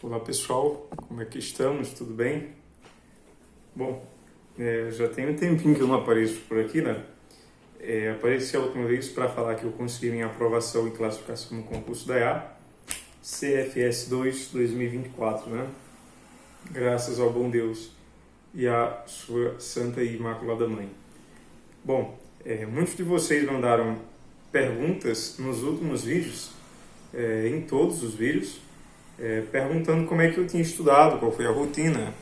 Olá pessoal, como é que estamos? Tudo bem? Bom, já tem um tempinho que eu não apareço por aqui, né? Apareci a última vez para falar que eu consegui minha aprovação e classificação no concurso da EA CFS 2 2024, né? Graças ao bom Deus e à sua Santa e Imaculada Mãe. Bom, muitos de vocês mandaram perguntas nos últimos vídeos, em todos os vídeos, perguntando como é que eu tinha estudado, qual foi a rotina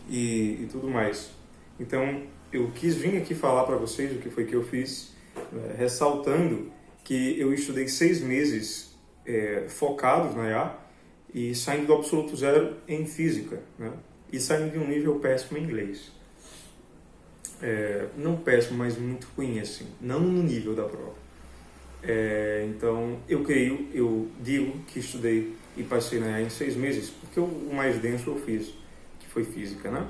e tudo mais. Então, eu quis vir aqui falar para vocês o que foi que eu fiz, ressaltando que eu estudei 6 meses focados na EA e saindo do absoluto zero em física, né? E saindo de um nível péssimo em inglês. Não péssimo, mas muito ruim, assim, não no nível da prova. Então, eu digo que estudei e passei na EA em 6 meses, porque o mais denso eu fiz, que foi física, né?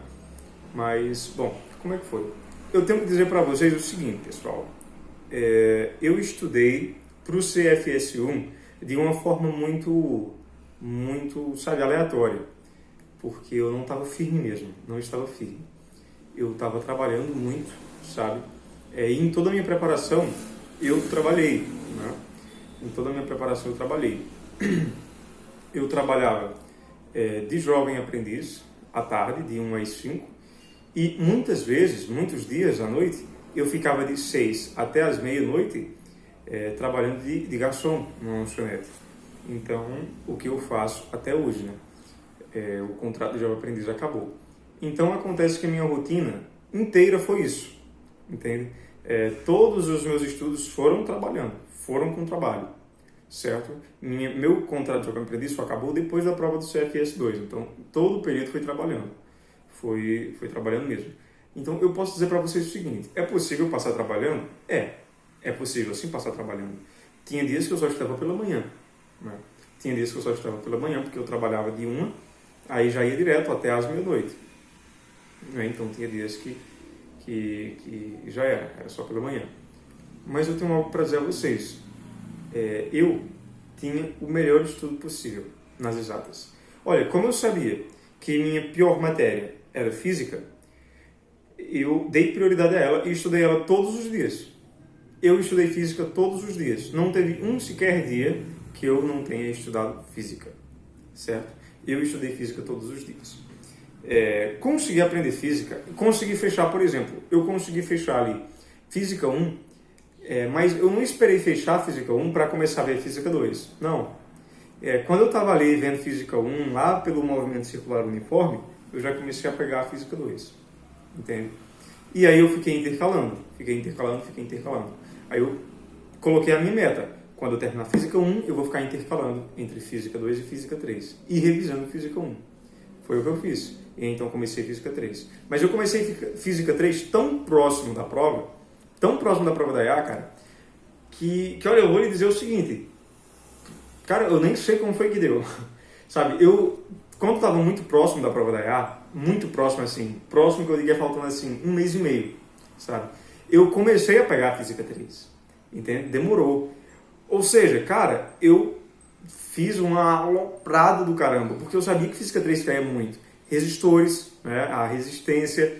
Mas, bom, como é que foi? Eu tenho que dizer para vocês o seguinte, pessoal. Eu estudei para o CFS1 de uma forma muito, sabe, aleatória, porque eu não estava firme mesmo, não estava firme. Eu estava trabalhando muito, sabe? E em toda a minha preparação, eu trabalhei, né? Em toda a minha preparação, eu trabalhei. Eu trabalhava de jovem aprendiz, à tarde, de 1 às 5, e muitas vezes, muitos dias à noite, eu ficava de 6 até as meia-noite trabalhando de garçom numa lanchonete. Então, o que eu faço até hoje, né? O contrato de jovem aprendiz acabou. Então, acontece que a minha rotina inteira foi isso, entende? Todos os meus estudos foram trabalhando, foram com trabalho, certo? Meu contrato de jovem aprendiz só acabou depois da prova do CFS2, então todo o período foi trabalhando, foi trabalhando mesmo. Então eu posso dizer para vocês o seguinte: é possível passar trabalhando? É possível sim passar trabalhando. Tinha dias que eu só estava pela manhã, né? Tinha dias que eu só estava pela manhã porque eu trabalhava de 1, aí já ia direto até às meia-noite, né? Então tinha dias que já era só pela manhã. Mas eu tenho algo para dizer a vocês. Eu tinha o melhor estudo possível nas exatas. Olha, como eu sabia que minha pior matéria era física, eu dei prioridade a ela e estudei ela todos os dias. Eu estudei física todos os dias. Não teve um sequer dia que eu não tenha estudado física, certo? Eu estudei física todos os dias. Consegui aprender física, consegui fechar, por exemplo, eu consegui fechar ali Física 1, mas eu não esperei fechar Física 1 para começar a ver Física 2, não. Quando eu estava ali vendo Física 1, lá pelo movimento circular uniforme, eu já comecei a pegar a Física 2, entende? E aí eu fiquei intercalando. Aí eu coloquei a minha meta: quando eu terminar Física 1, eu vou ficar intercalando entre Física 2 e Física 3, e revisando Física 1. Foi o que eu fiz. E então comecei Física 3. Mas eu comecei Física 3 tão próximo da prova da EA, cara, que olha, eu vou lhe dizer o seguinte, cara, eu nem sei como foi que deu, sabe? Quando estava muito próximo da prova da EA, muito próximo assim, próximo que eu diria faltando assim, 1 mês e meio, sabe? Eu comecei a pegar a Física 3, entende? Demorou. Ou seja, cara, eu fiz uma aloprada do caramba, porque eu sabia que Física 3 caía muito. Resistores, né? A resistência,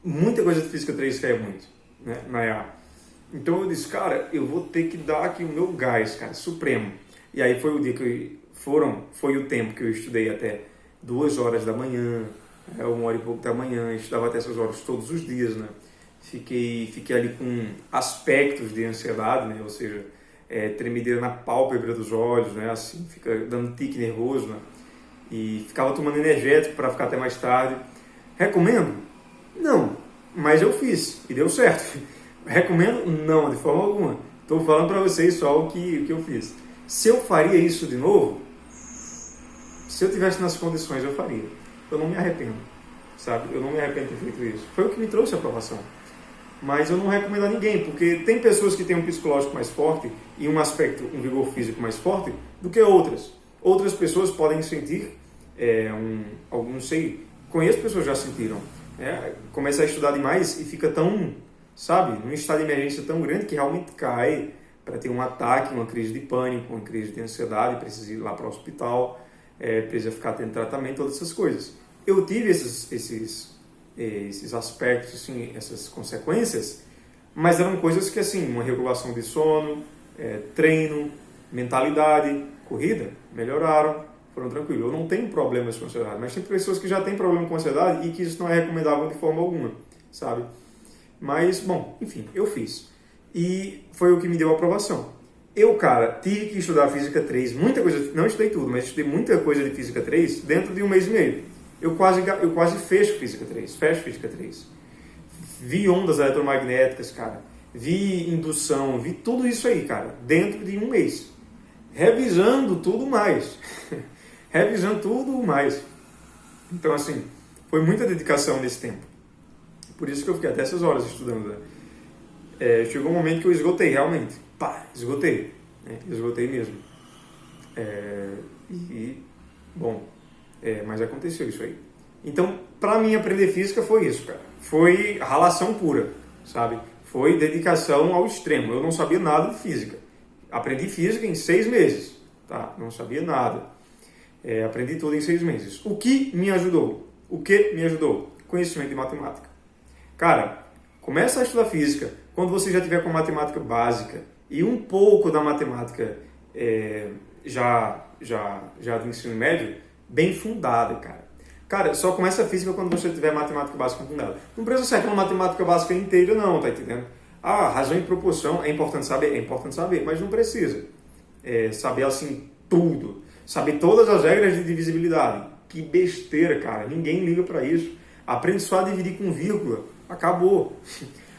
muita coisa de Física 3 caía muito, né? Na EA. Então eu disse, cara, eu vou ter que dar aqui o meu gás, cara, supremo. E aí foi o dia foi o tempo que eu estudei até 2 horas da manhã, 1 hora e pouco da manhã, estudava até essas horas todos os dias, né? Fiquei ali com aspectos de ansiedade, né? Ou seja, tremedeira na pálpebra dos olhos, né? Assim, fica dando tique nervoso, né? E ficava tomando energético para ficar até mais tarde. Recomendo? Não, mas eu fiz e deu certo. Recomendo? Não, de forma alguma. Estou falando para vocês só o que eu fiz. Se eu faria isso de novo, se eu tivesse nas condições, eu faria. Eu não me arrependo, sabe? Eu não me arrependo de ter feito isso. Foi o que me trouxe a aprovação. Mas eu não recomendo a ninguém, porque tem pessoas que têm um psicológico mais forte e um vigor físico mais forte do que outras. Outras pessoas podem sentir, não sei, conheço pessoas que já sentiram, começa a estudar demais e fica tão, sabe, num estado de emergência tão grande que realmente cai para ter um ataque, uma crise de pânico, uma crise de ansiedade, precisa ir lá para o hospital, precisa ficar tendo tratamento, todas essas coisas. Eu tive esses aspectos, assim, essas consequências, mas eram coisas que, assim, uma regulação de sono, treino, mentalidade, corrida, melhoraram, foram tranquilos. Eu não tenho problemas com ansiedade, mas tem pessoas que já têm problema com ansiedade e que isso não é recomendável de forma alguma, sabe? Mas, bom, enfim, eu fiz. E foi o que me deu a aprovação. Eu, cara, tive que estudar Física 3, muita coisa, não estudei tudo, mas estudei muita coisa de Física 3 dentro de um mês e meio. Eu quase fecho Física 3. Vi ondas eletromagnéticas, cara. Vi indução, vi tudo isso aí, cara, dentro de um mês. Revisando tudo mais. Revisando tudo mais. Então, assim, foi muita dedicação nesse tempo. Por isso que eu fiquei até essas horas estudando, né? Chegou um momento que eu esgotei, realmente. Esgotei. Esgotei mesmo. Bom, mas aconteceu isso aí. Então, pra mim, aprender física foi isso, cara. Foi ralação pura, sabe? Foi dedicação ao extremo. Eu não sabia nada de física. Aprendi física em 6 meses, tá? Não sabia nada. Aprendi tudo em 6 meses. O que me ajudou? Conhecimento de matemática. Cara, começa a estudar física quando você já tiver com matemática básica e um pouco da matemática já do ensino médio bem fundada, cara. Cara, só começa a física quando você tiver matemática básica fundada. Não precisa ser uma matemática básica inteira não, tá entendendo? Razão e proporção é importante saber, mas não precisa saber assim tudo. Saber todas as regras de divisibilidade. Que besteira, cara. Ninguém liga pra isso. Aprende só a dividir com vírgula. Acabou.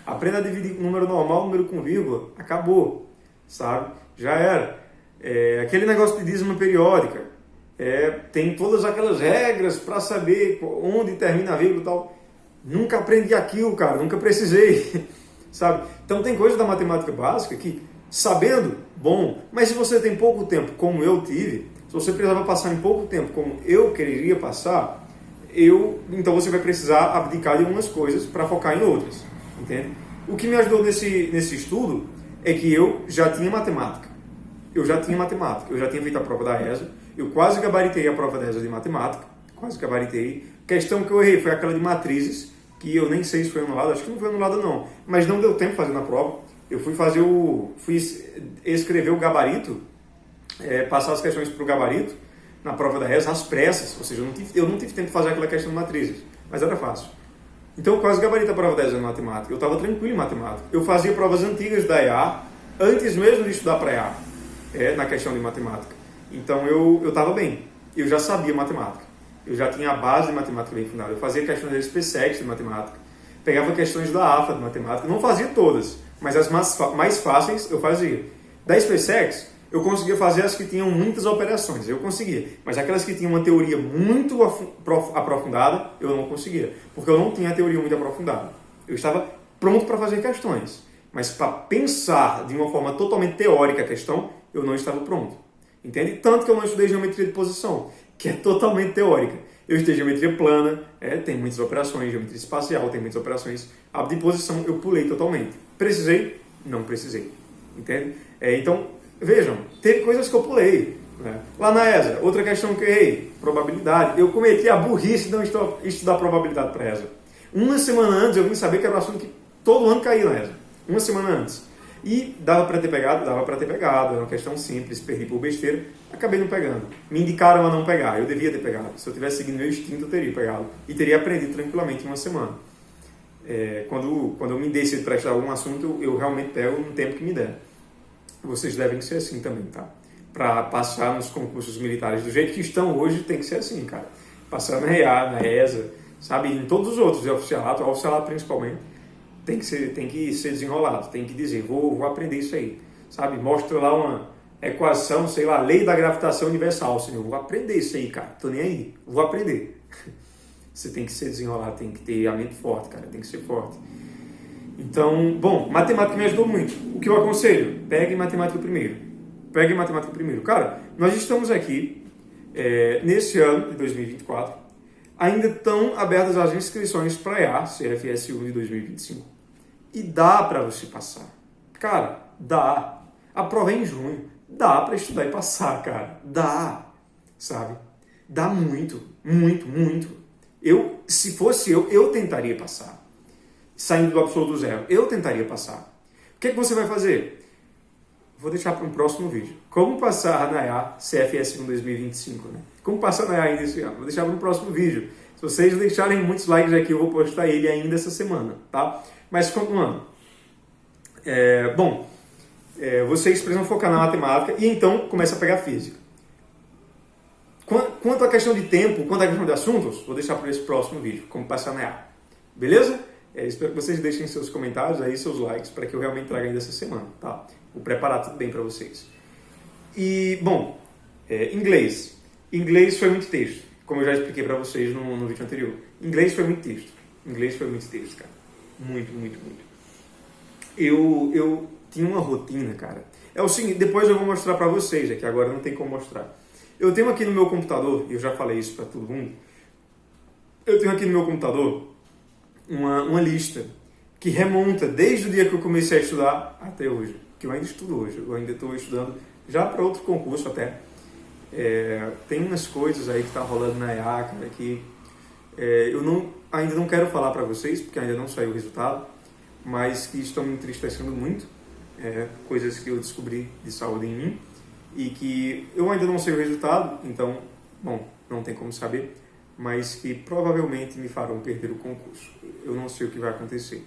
Aprenda a dividir com número normal, número com vírgula. Acabou. Sabe? Já era. Aquele negócio de dízima periódica. Tem todas aquelas regras para saber onde termina a vírgula e tal. Nunca aprendi aquilo, cara. Nunca precisei. Sabe? Então tem coisa da matemática básica que, sabendo, bom. Mas se você tem pouco tempo, como eu tive, se você precisava passar em pouco tempo, como eu quereria passar, então você vai precisar abdicar de algumas coisas para focar em outras. Entende? O que me ajudou nesse estudo é que eu já tinha matemática. Eu já tinha feito a prova da ESA. Eu quase gabaritei a prova da ESA de matemática. Quase gabaritei. A questão que eu errei foi aquela de matrizes, que eu nem sei se foi anulada. Acho que não foi anulada não. Mas não deu tempo fazendo a prova. Eu fui escrever o gabarito, passar as questões para o gabarito, na prova da ESA, às pressas. Ou seja, eu não tive tempo de fazer aquela questão de matrizes. Mas era fácil. Então eu quase gabaritei a prova da ESA de matemática. Eu estava tranquilo em matemática. Eu fazia provas antigas da EA, antes mesmo de estudar para EA, na questão de matemática. Então eu estava bem. Eu já sabia matemática. Eu já tinha a base de matemática bem fundada. Eu fazia questões da SPSEC de matemática. Pegava questões da AFA de matemática. Não fazia todas, mas as mais fáceis eu fazia. Da SPSEC, eu conseguia fazer as que tinham muitas operações. Eu conseguia. Mas aquelas que tinham uma teoria muito aprofundada, eu não conseguia. Porque eu não tinha a teoria muito aprofundada. Eu estava pronto para fazer questões. Mas para pensar de uma forma totalmente teórica a questão, eu não estava pronto. Entende? Tanto que eu não estudei geometria de posição, que é totalmente teórica. Eu estudei geometria plana, tem muitas operações, geometria espacial, tem muitas operações. A de posição eu pulei totalmente. Precisei? Não precisei. Entende? Então, vejam, teve coisas que eu pulei. Né? Lá na ESA, outra questão que eu errei, probabilidade. Eu cometi a burrice de não estudar probabilidade para a ESA. Uma semana antes eu vim saber que era um assunto que todo ano caía na ESA. Uma semana antes. E dava para ter pegado, era uma questão simples, perdi por besteira, acabei não pegando. Me indicaram a não pegar, eu devia ter pegado. Se eu tivesse seguido meu instinto, eu teria pegado. E teria aprendido tranquilamente em uma semana. Quando eu me decido para estudar algum assunto, eu realmente pego no tempo que me der. Vocês devem ser assim também, tá? Para passar nos concursos militares do jeito que estão hoje, tem que ser assim, cara. Passar na EA, na ESA, sabe? Em todos os outros, de oficialato principalmente. Tem que ser desenrolado, tem que dizer, vou aprender isso aí, sabe? Mostra lá uma equação, sei lá, lei da gravitação universal, senhor, vou aprender isso aí, cara, tô nem aí, vou aprender. Você tem que ser desenrolado, tem que ter a mente forte, cara, tem que ser forte. Então, bom, matemática me ajudou muito. O que eu aconselho? Pegue matemática primeiro. Cara, nós estamos aqui, nesse ano de 2024, ainda estão abertas as inscrições para a EA, CFS1 de 2025. E dá para você passar. Cara, dá. A prova é em junho. Dá para estudar e passar, cara. Dá, sabe? Dá muito, muito, muito. Se fosse eu tentaria passar. Saindo do absoluto zero, eu tentaria passar. O que é que você vai fazer? Vou deixar para um próximo vídeo. Como passar na EA CFS em 2025, né? Como passar na EA ainda esse ano? Vou deixar para um próximo vídeo. Se vocês deixarem muitos likes aqui, eu vou postar ele ainda essa semana, tá? Mas continuando. Vocês precisam focar na matemática e então começa a pegar física. Quanto à questão de tempo, quanto à questão de assuntos, vou deixar para esse próximo vídeo, como passar na EA. Beleza? Espero que vocês deixem seus comentários aí, seus likes, para que eu realmente traga ainda essa semana, tá? Vou preparar tudo bem para vocês. E, inglês. Inglês foi muito texto, como eu já expliquei para vocês no vídeo anterior. Inglês foi muito texto. Inglês foi muito texto, cara. Muito, muito, muito. Eu tinha uma rotina, cara. É o seguinte, depois eu vou mostrar para vocês, que agora não tem como mostrar. Eu tenho aqui no meu computador, e eu já falei isso para todo mundo, eu tenho aqui no meu computador uma lista que remonta desde o dia que eu comecei a estudar até hoje. Que eu ainda estudo hoje, eu ainda estou estudando já para outro concurso até. Tem umas coisas aí que está rolando na EA, cara, que ainda não quero falar para vocês, porque ainda não saiu o resultado, mas que estão me entristecendo muito. Coisas que eu descobri de saúde em mim e que eu ainda não sei o resultado, então, não tem como saber, mas que provavelmente me farão perder o concurso. Eu não sei o que vai acontecer,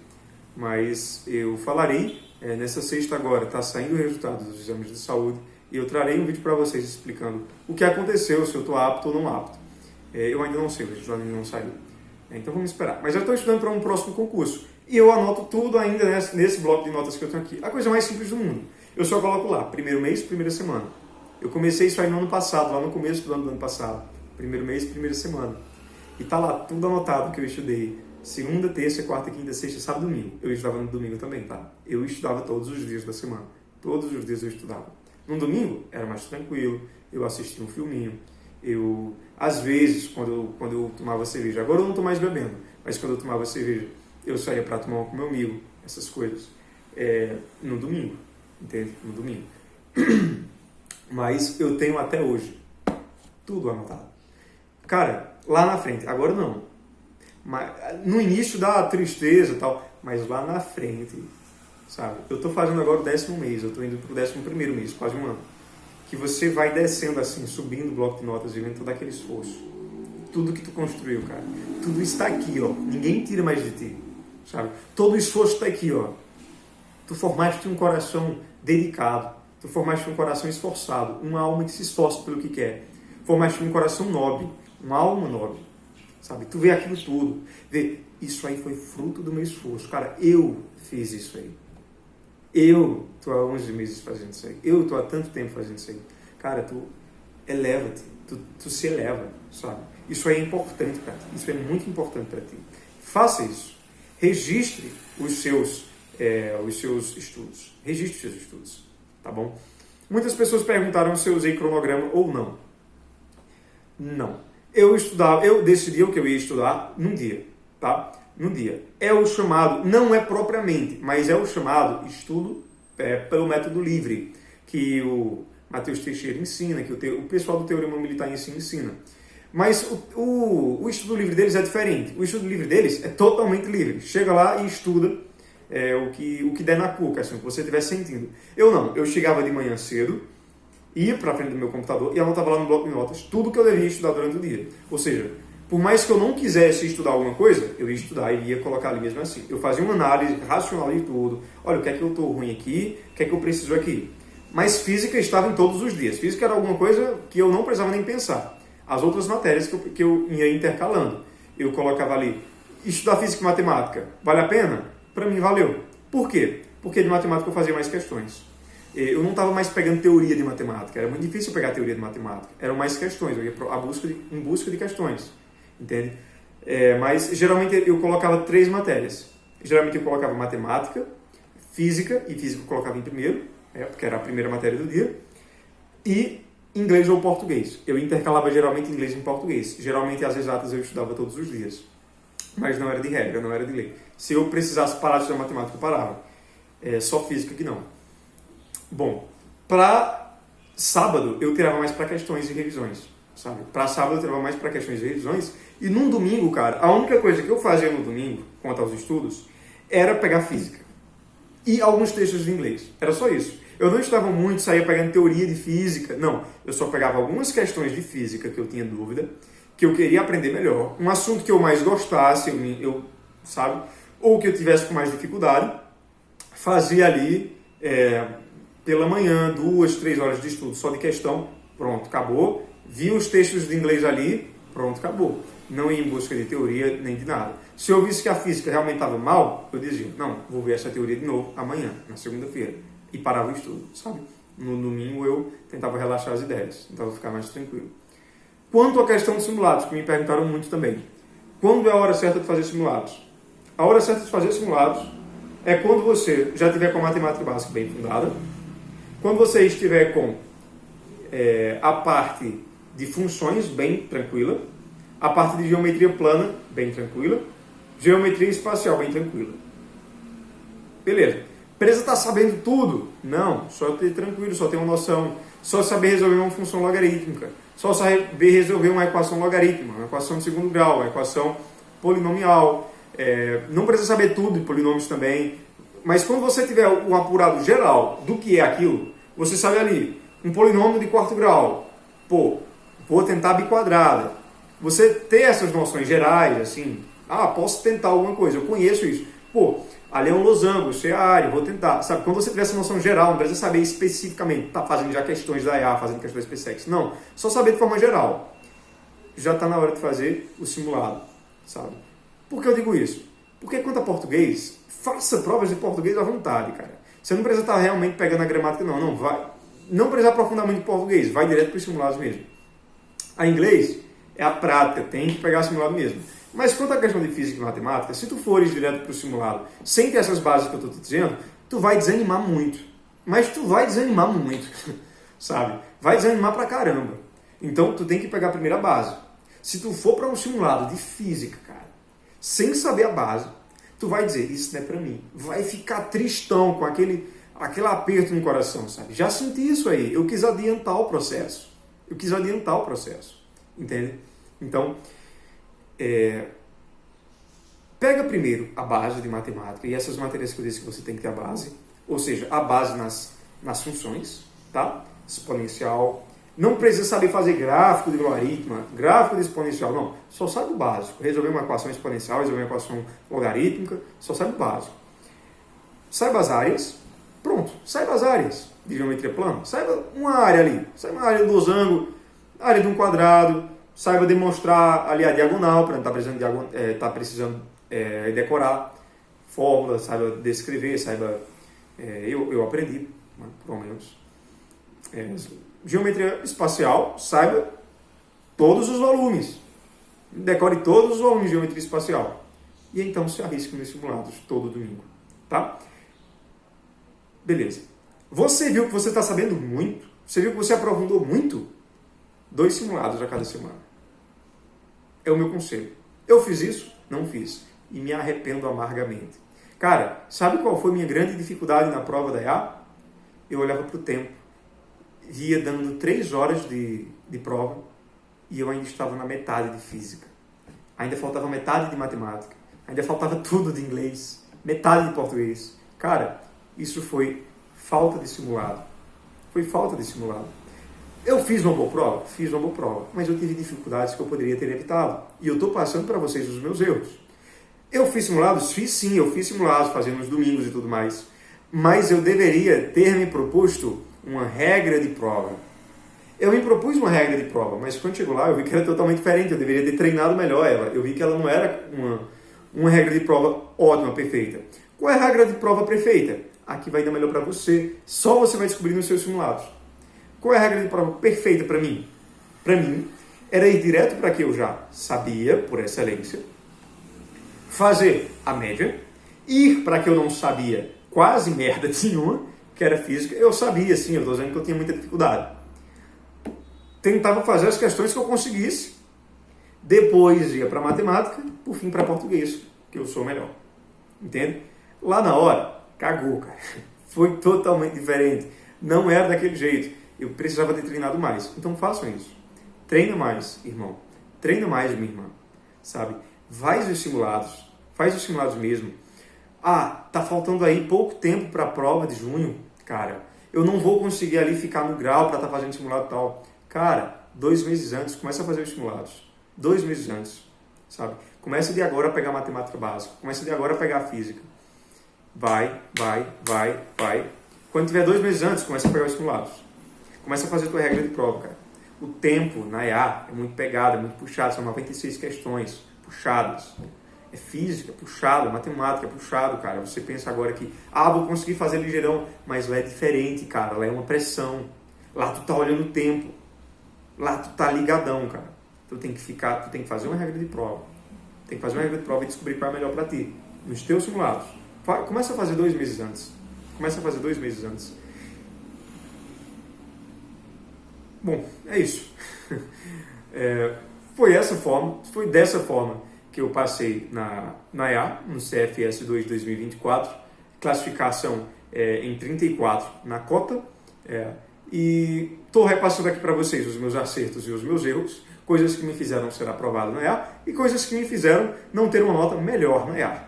mas eu falarei. Nessa sexta agora está saindo o resultado dos exames de saúde e eu trarei um vídeo para vocês explicando o que aconteceu, se eu estou apto ou não apto. Eu ainda não sei, o resultado ainda não saiu. Então vamos esperar. Mas já estou estudando para um próximo concurso. E eu anoto tudo ainda nesse bloco de notas que eu tenho aqui. A coisa mais simples do mundo. Eu só coloco lá, primeiro mês, primeira semana. Eu comecei isso aí no ano passado, lá no começo do ano passado. Primeiro mês, primeira semana. E tá lá tudo anotado que eu estudei. Segunda, terça, quarta, quinta, sexta, sábado, domingo. Eu estudava no domingo também, tá? Eu estudava todos os dias da semana. Todos os dias eu estudava. No domingo, era mais tranquilo. Eu assistia um filminho. Às vezes, quando eu tomava cerveja, agora eu não tô mais bebendo, mas quando eu tomava cerveja, eu saía para tomar uma com meu amigo, essas coisas. No domingo, entende? No domingo. Mas eu tenho até hoje tudo anotado. Cara, lá na frente, agora não. Mas, no início dá tristeza e tal, mas lá na frente, sabe? Eu tô fazendo agora o 10º mês, eu tô indo pro 11º mês, quase um ano. Que você vai descendo assim, subindo o bloco de notas e vendo todo aquele esforço. Tudo que tu construiu, cara. Tudo está aqui, ó. Ninguém tira mais de ti, sabe? Todo o esforço está aqui, ó. Tu formaste um coração dedicado. Tu formaste um coração esforçado. Uma alma que se esforça pelo que quer. Formaste um coração nobre. Uma alma nobre. Sabe? Tu vê aquilo tudo. Vê, isso aí foi fruto do meu esforço. Cara, eu fiz isso aí. Eu tô há 11 meses fazendo isso aí. Eu tô há tanto tempo fazendo isso aí. Cara, tu eleva-te. Tu se eleva, sabe? Isso aí é importante para ti. Isso é muito importante para ti. Faça isso. Registre os seus estudos. Registre os seus estudos. Tá bom? Muitas pessoas perguntaram se eu usei cronograma ou não. Não. Eu decidi o que eu ia estudar num dia, tá? Num dia. É o chamado, não é propriamente, mas é o chamado estudo pelo método livre, que o Matheus Teixeira ensina, que o pessoal do Teorema Militar ensina. Mas o estudo livre deles é diferente. O estudo livre deles é totalmente livre. Chega lá e estuda o que der na cuca, assim, o que você estiver sentindo. Eu não. Eu chegava de manhã cedo, ia para frente do meu computador e anotava lá no bloco de notas tudo que eu devia estudar durante o dia. Ou seja, por mais que eu não quisesse estudar alguma coisa, eu ia estudar e ia colocar ali mesmo assim. Eu fazia uma análise racional de tudo. Olha, o que é que eu estou ruim aqui, o que é que eu preciso aqui. Mas física estava em todos os dias. Física era alguma coisa que eu não precisava nem pensar. As outras matérias que eu ia intercalando. Eu colocava ali, estudar física e matemática, vale a pena? Para mim, valeu. Por quê? Porque de matemática eu fazia mais questões. Eu não estava mais pegando teoria de matemática. Era muito difícil pegar teoria de matemática. Eram mais questões. Eu ia em busca de questões. Entende? Mas geralmente eu colocava 3 matérias. Geralmente eu colocava matemática, física, e física eu colocava em primeiro, porque era a primeira matéria do dia, e inglês ou português. Eu intercalava geralmente inglês e português. Geralmente as exatas eu estudava todos os dias. Mas não era de regra, não era de lei. Se eu precisasse parar de estudar matemática, eu parava. Só física que não. Bom, Para sábado, eu tirava mais para questões e revisões, sabe? Para sábado, eu tirava mais para questões e revisões. E num domingo, cara, a única coisa que eu fazia no domingo, quanto aos estudos, era pegar física. E alguns textos de inglês. Era só isso. Eu não estudava muito, saía pegando teoria de física. Não, eu só pegava algumas questões de física que eu tinha dúvida, que eu queria aprender melhor. Um assunto que eu mais gostasse, sabe? Ou que eu tivesse com mais dificuldade. Fazia ali, pela manhã, 2, 3 horas de estudo só de questão. Pronto, acabou. Vi os textos de inglês ali, pronto, acabou. Não ia em busca de teoria nem de nada. Se eu visse que a física realmente estava mal, eu dizia, não, vou ver essa teoria de novo amanhã, na segunda-feira. E parava o estudo, sabe? No domingo eu tentava relaxar as ideias, tentava ficar mais tranquilo. Quanto à questão de simulados, que me perguntaram muito também. Quando é a hora certa de fazer simulados? A hora certa de fazer simulados é quando você já tiver com a matemática básica bem fundada, quando você estiver com a parte de funções bem tranquila, a parte de geometria plana bem tranquila, geometria espacial bem tranquila. Beleza. Precisa estar sabendo tudo? Não, só ter tranquilo, só ter uma noção, só saber resolver uma função logarítmica, só saber resolver uma equação logarítmica, uma equação de segundo grau, uma equação polinomial. Não precisa saber tudo de polinômios também, mas quando você tiver um apurado geral do que é aquilo, você sabe ali, um polinômio de quarto grau, vou tentar biquadrada. Você ter essas noções gerais, assim, posso tentar alguma coisa, eu conheço isso. Ali é um losango, isso é a área, vou tentar. Sabe, quando você tiver essa noção geral, não precisa saber especificamente, tá fazendo já questões da EA, fazendo questões PSEX. Não, só saber de forma geral. Já está na hora de fazer o simulado, sabe? Por que eu digo isso? Porque quanto a português, faça provas de português à vontade, cara. Você não precisa estar realmente pegando a gramática, não vai. Não precisa aprofundar muito em português, vai direto para os simulados mesmo. A inglês é a prática, tem que pegar simulado mesmo. Mas quanto à questão de física e matemática, se tu fores direto para o simulado, sem ter essas bases que eu estou te dizendo, tu vai desanimar muito. Mas tu vai desanimar muito, sabe? Vai desanimar pra caramba. Então, tu tem que pegar a primeira base. Se tu for para um simulado de física, cara, sem saber a base, tu vai dizer, isso não é para mim. Vai ficar tristão com aquele aperto no coração, sabe? Já senti isso aí. Eu quis adiantar o processo. Entende? Então, pega primeiro a base de matemática e essas matérias que eu disse que você tem que ter a base, ou seja, a base nas funções, tá? Exponencial. Não precisa saber fazer gráfico de logaritmo, gráfico de exponencial, não. Só sabe o básico. Resolver uma equação exponencial, resolver uma equação logarítmica, só sabe o básico. Saiba as áreas, pronto. Saiba as áreas de geometria plana. Saiba uma área ali. Saiba uma área do losango, área de um quadrado. Saiba demonstrar ali a diagonal, para não estar precisando decorar fórmulas, saiba descrever, saiba... eu aprendi, pelo menos. Geometria espacial, saiba todos os volumes. Decore todos os volumes de geometria espacial. E então se arrisque nos simulados todo domingo. Tá? Beleza. Você viu que você está sabendo muito? Você viu que você aprofundou muito? 2 simulados a cada semana. É o meu conselho. Eu fiz isso? Não fiz. E me arrependo amargamente. Cara, sabe qual foi minha grande dificuldade na prova da EA? Eu olhava para o tempo. Via dando 3 horas de prova e eu ainda estava na metade de física. Ainda faltava metade de matemática. Ainda faltava tudo de inglês. Metade de português. Cara, isso foi falta de simulado. Foi falta de simulado. Eu fiz uma boa prova? Fiz uma boa prova. Mas eu tive dificuldades que eu poderia ter evitado. E eu estou passando para vocês os meus erros. Eu fiz simulados? Fiz sim, eu fiz simulados, fazendo nos domingos e tudo mais. Mas eu deveria ter me proposto uma regra de prova. Eu me propus uma regra de prova, mas quando chegou lá eu vi que era totalmente diferente. Eu deveria ter treinado melhor ela. Eu vi que ela não era uma regra de prova ótima, perfeita. Qual é a regra de prova perfeita? A que vai dar melhor para você. Só você vai descobrir nos seus simulados. Qual é a regra de prova perfeita para mim? Para mim, era ir direto para que eu já sabia, por excelência, fazer a média, ir para que eu não sabia quase merda nenhuma, que era física. Eu sabia, sim, eu estou dizendo que eu tinha muita dificuldade. Tentava fazer as questões que eu conseguisse, depois ia para matemática, por fim para português, que eu sou melhor. Entende? Lá na hora, cagou, cara. Foi totalmente diferente. não era daquele jeito. Eu precisava ter treinado mais. Então façam isso. Treina mais, irmão. Treina mais, minha irmã. Sabe? Faz os simulados. Faz os simulados mesmo. Ah, tá faltando aí pouco tempo para a prova de junho. Cara, eu não vou conseguir ali ficar no grau para estar fazendo simulado e tal. Cara, 2 meses antes, começa a fazer os simulados. 2 meses antes, sabe? Começa de agora a pegar matemática básica. Começa de agora a pegar física. Vai. Quando tiver 2 meses antes, começa a pegar os simulados. Começa a fazer a tua regra de prova, cara. O tempo na EA é muito pegado, é muito puxado. São 96 questões puxadas. É física, puxado, matemática, puxado, cara. Você pensa agora que, vou conseguir fazer ligeirão, mas lá é diferente, cara. Lá é uma pressão. Lá tu tá olhando o tempo. Lá tu tá ligadão, cara. Tu tem que fazer uma regra de prova. Tem que fazer uma regra de prova e descobrir qual é melhor pra ti. Nos teus simulados. Começa a fazer 2 meses antes. Bom, é isso. Foi dessa forma que eu passei na EA, no CFS 2 de 2024, classificação em 34 na cota, e estou repassando aqui para vocês os meus acertos e os meus erros, coisas que me fizeram ser aprovado na EA e coisas que me fizeram não ter uma nota melhor na EA.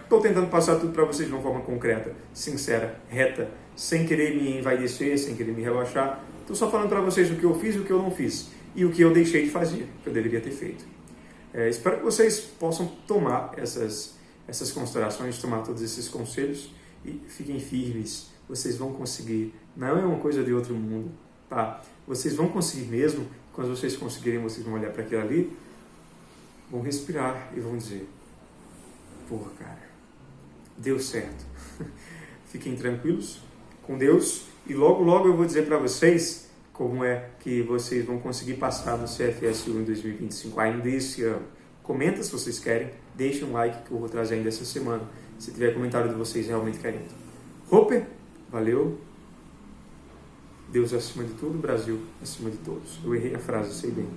Estou tentando passar tudo para vocês de uma forma concreta, sincera, reta, sem querer me envaidecer, sem querer me relaxar. Estou só falando para vocês o que eu fiz e o que eu não fiz, e o que eu deixei de fazer, que eu deveria ter feito. Espero que vocês possam tomar essas considerações, tomar todos esses conselhos e fiquem firmes. Vocês vão conseguir. Não é uma coisa de outro mundo, tá? Vocês vão conseguir mesmo. Quando vocês conseguirem, vocês vão olhar para aquilo ali, vão respirar e vão dizer: porra, cara, deu certo. Fiquem tranquilos com Deus e logo, logo eu vou dizer para vocês como é que vocês vão conseguir passar no CFS 1 em 2025 ainda esse ano. Comenta se vocês querem, deixem um like que eu vou trazer ainda essa semana, se tiver comentário de vocês realmente querendo. Hope, valeu. Deus acima de tudo, Brasil acima de todos. Eu errei a frase, sei bem.